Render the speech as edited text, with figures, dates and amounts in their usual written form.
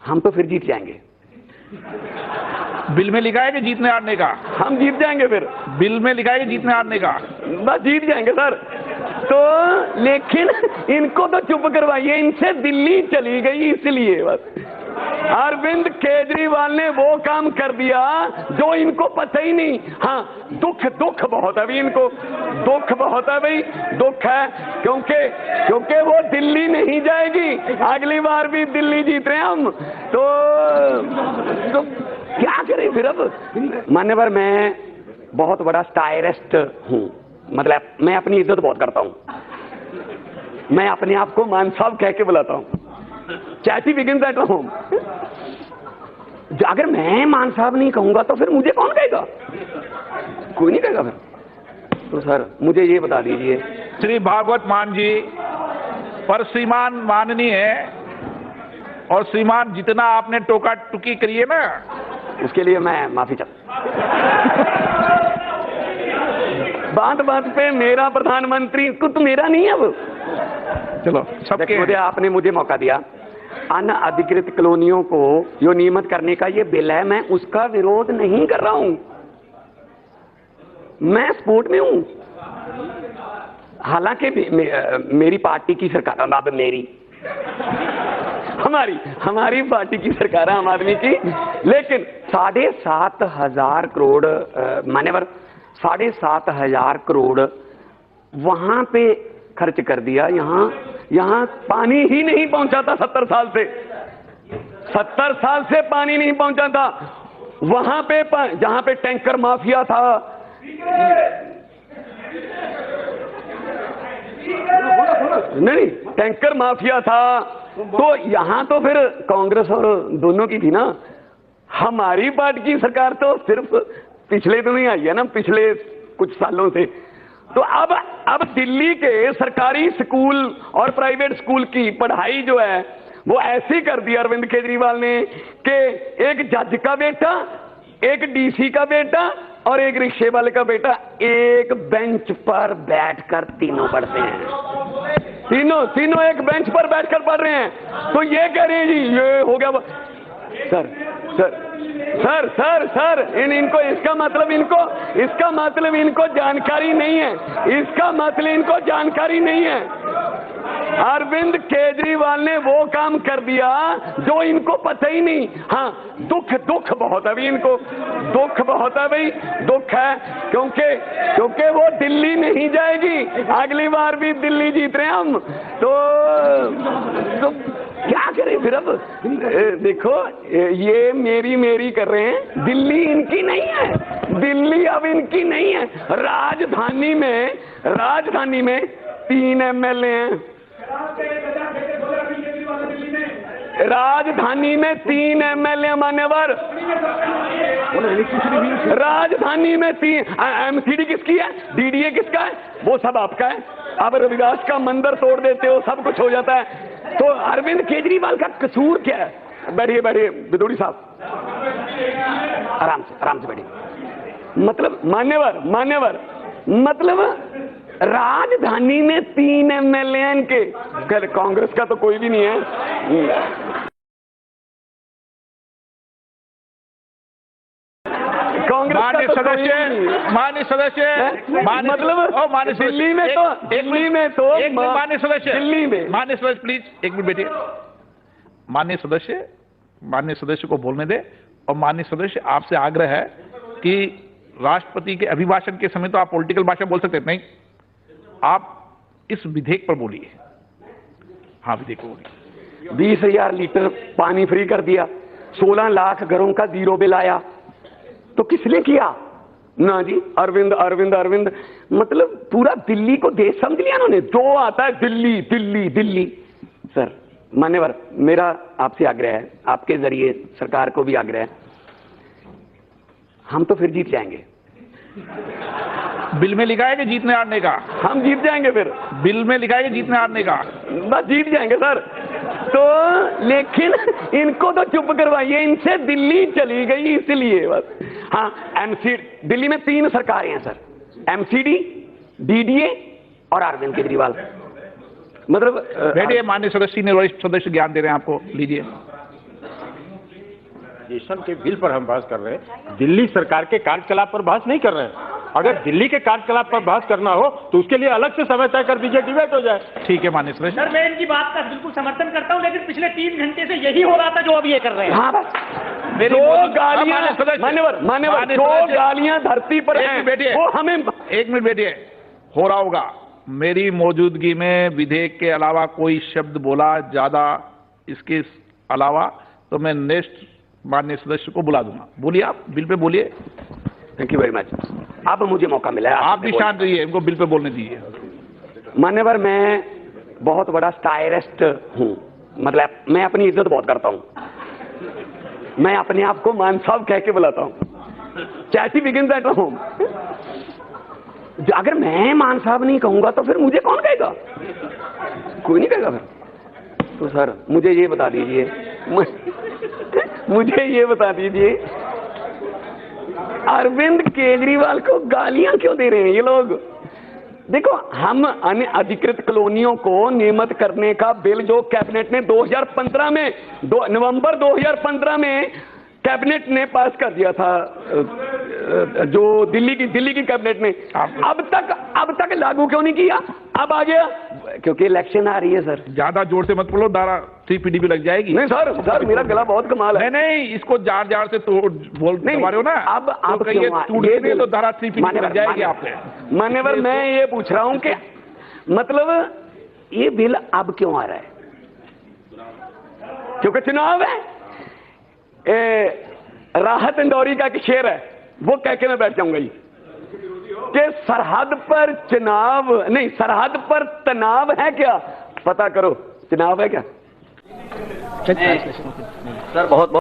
हम तो फिर जीत जाएंगे। बिल में लिखा है कि जीतने हारने का? हम जीत जाएंगे फिर। बिल में लिखा है कि जीतने हारने का? बस जीत जाएंगे सर। तो लेकिन इनको तो चुप करवाइए, इनसे दिल्ली चली गई इसलिए बस। अरविंद केजरीवाल ने वो काम कर दिया जो इनको पता ही नहीं। हाँ, दुख बहुत है अभी इनको, दुख बहुत है भाई, दुख है क्योंकि वो दिल्ली नहीं जाएगी। अगली बार भी दिल्ली जीत रहे हैं हम, तो क्या करें फिर अब। मान्यवर, मैं बहुत बड़ा स्टायरिस्ट हूँ, मतलब मैं अपनी इज्जत बहुत करता हूँ। मैं अपने आप को मान साहब कह के बुलाता हूँ। Chatty begins at home. अगर मैं मान साहब नहीं कहूंगा तो फिर मुझे कौन कहेगा? कोई नहीं कहेगा फिर। तो सर मुझे ये बता दीजिए। श्री भागवत मान जी, पर श्रीमान माननीय है, और श्रीमान जितना आपने टोका टुकी करी है ना, उसके लिए मैं माफी चाहता हूं। बात पे मेरा प्रधानमंत्री कुछ मेरा नहीं है अब। चलो सबके मुझे आपने मुझे मौका दिया। अनअधिकृत कॉलोनियों को जो नियमित करने का ये बिल है, मैं उसका विरोध नहीं कर रहा हूं, मैं सपोर्ट में हूं। हालांकि मेरी पार्टी की सरकार, मेरी हमारी पार्टी की सरकार है आम आदमी की, लेकिन 7,500 करोड़ मान्यवर 7,500 करोड़ वहां पे खर्च कर दिया। यहाँ पानी ही नहीं पहुंचा था 70 साल से। 70 साल से पानी नहीं पहुंचा था वहां पे, जहां पे टैंकर माफिया था। नहीं, टैंकर माफिया था। तो यहां तो फिर कांग्रेस और दोनों की थी ना। हमारी पार्टी की सरकार तो सिर्फ पिछले तो नहीं आई है ना, पिछले कुछ सालों से। तो अब दिल्ली के सरकारी स्कूल और प्राइवेट स्कूल की पढ़ाई जो है वो ऐसी कर दी अरविंद केजरीवाल ने कि एक जज का बेटा, एक डीसी का बेटा और एक रिक्शे वाले का बेटा एक बेंच पर बैठकर तीनों पढ़ते हैं। तीनों एक बेंच पर बैठकर पढ़ रहे हैं। तो ये कह रहे हैं जी ये हो गया। सर इनको इसका मतलब इनको जानकारी नहीं है। इसका मतलब इनको जानकारी नहीं है। अरविंद केजरीवाल ने वो काम कर दिया जो इनको पता ही नहीं। हाँ, दुख बहुत है अभी इनको, दुख बहुत है भाई, दुख है क्योंकि वो दिल्ली नहीं जाएगी। अगली बार भी दिल्ली जीत रहे हैं हम, तो क्या करें फिर अब। देखो, ये मेरी कर रहे हैं, दिल्ली इनकी नहीं है। दिल्ली अब इनकी नहीं है। राजधानी में 3 एमएलए हैं। राजधानी में 3 एमएलए मान्यवर। राजधानी में 3। एमसीडी किसकी है? डीडीए किसका है? वो सब आपका है। अब रविदास का मंदिर तोड़ देते हो, सब कुछ हो जाता है। तो अरविंद केजरीवाल का कसूर क्या है? बैठिए बिदोड़ी साहब, आराम से बैठिए। मतलब मान्यवर मतलब राजधानी में 3 एमएलए के, कांग्रेस का तो कोई भी नहीं है। माननीय सदस्य मतलब दिल्ली में प्लीज एक मिनट बैठिए। माननीय सदस्य को बोलने दे। और माननीय सदस्य, आपसे आग्रह है कि राष्ट्रपति के अभिभाषण के समय तो आप पॉलिटिकल भाषा बोल सकते नहीं, आप इस विधेयक पर बोलिए। हाँ, विधेयक पर बोलिए। 20,000 लीटर पानी फ्री कर दिया, 16 लाख घरों का 0 बिल आया। तो किसने किया? ना जी, अरविंद मतलब पूरा दिल्ली को देश समझ लिया उन्होंने। जो आता है दिल्ली। सर मान्यवर, मेरा आपसे आग्रह है, आपके जरिए सरकार को भी आग्रह है, हम तो फिर जीत जाएंगे। बिल में लिखा है कि जीतने हारने का? हम जीत जाएंगे फिर। बिल में लिखा है कि जीतने हारने का? बस जीत जाएंगे सर। तो लेकिन इनको तो चुप करवाइए, इनसे दिल्ली चली गई इसलिए बस। हाँ, एमसीडी दिल्ली में 3 सरकारें हैं सर, एमसीडी, डीडीए और अरविंद केजरीवाल। मतलब बैठिए, माननीय सदस्य ने वरिष्ठ सदस्य ज्ञान दे रहे हैं आपको, लीजिए। डिमोनेटाइजेशन के बिल पर हम बहस कर रहे हैं, दिल्ली सरकार के कार्यकलाप पर बहस नहीं कर रहे हैं। अगर दिल्ली के कार्यकलाप पर बहस करना हो तो उसके लिए अलग से समय तय कर दीजिए, डिबेट हो जाए। ठीक है माननीय सदस्य। सर, मैं इनकी बात का बिल्कुल समर्थन करता हूं, लेकिन पिछले 3 घंटे से यही हो रहा था जो अब ये कर रहे हैं। हाँ बस दो गालियां, मान्यवर दो गालियां धरती पर हैं, बैठिए, वो हमें 1 मिनट बैठिए। हो रहा होगा, मेरी मौजूदगी में विधेयक के अलावा कोई शब्द बोला ज्यादा इसके अलावा तो मैं नेक्स्ट माननीय सदस्य को बुला दूंगा। बोलिए, आप बिल पे बोलिए। Thank you very much. अब मुझे मौका मिला है, आप भी शांत रहिए, इनको बिल पे बोलने दीजिए। मान्यवर, मैं बहुत बड़ा स्टायरिस्ट हूँ, मतलब मैं अपनी इज्जत बहुत करता हूँ। मैं अपने आप को मान साहब कह के बुलाता हूँ। Chatty begins at home. अगर मैं मान साहब नहीं कहूंगा तो फिर मुझे कौन कहेगा? कोई नहीं कहेगा फिर। तो सर मुझे ये बता दीजिए, मुझे ये बता दीजिए, अरविंद केजरीवाल को गालियां क्यों दे रहे हैं ये लोग? देखो, हम अन्य अधिकृत कॉलोनियों को नियमित करने का बिल जो कैबिनेट ने 2015 में नवंबर 2015 में कैबिनेट ने पास कर दिया था, जो दिल्ली की कैबिनेट ने, अब तक लागू क्यों नहीं किया? अब आ गया क्योंकि इलेक्शन आ रही है सर। ज्यादा जोर से मत बोलो, धारा 3 भी लग जाएगी। नहीं सर मेरा गला बहुत कमाल है। नहीं, इसको जार जार से तो बोल रहे हो ना। अब आप कहिए टूटे तो धारा 3 लग जाएगी आपसे। मान्यवर, मैं ये पूछ रहा हूं कि मतलब ये बिल अब क्यों आ रहा है? क्योंकि चुनाव है। राहत इंदौरी का एक शेर है, वो कह के मैं बैठ जाऊंगा जी कि सरहद पर चुनाव नहीं, सरहद पर तनाव है क्या? पता करो, चुनाव है क्या? सर बहुत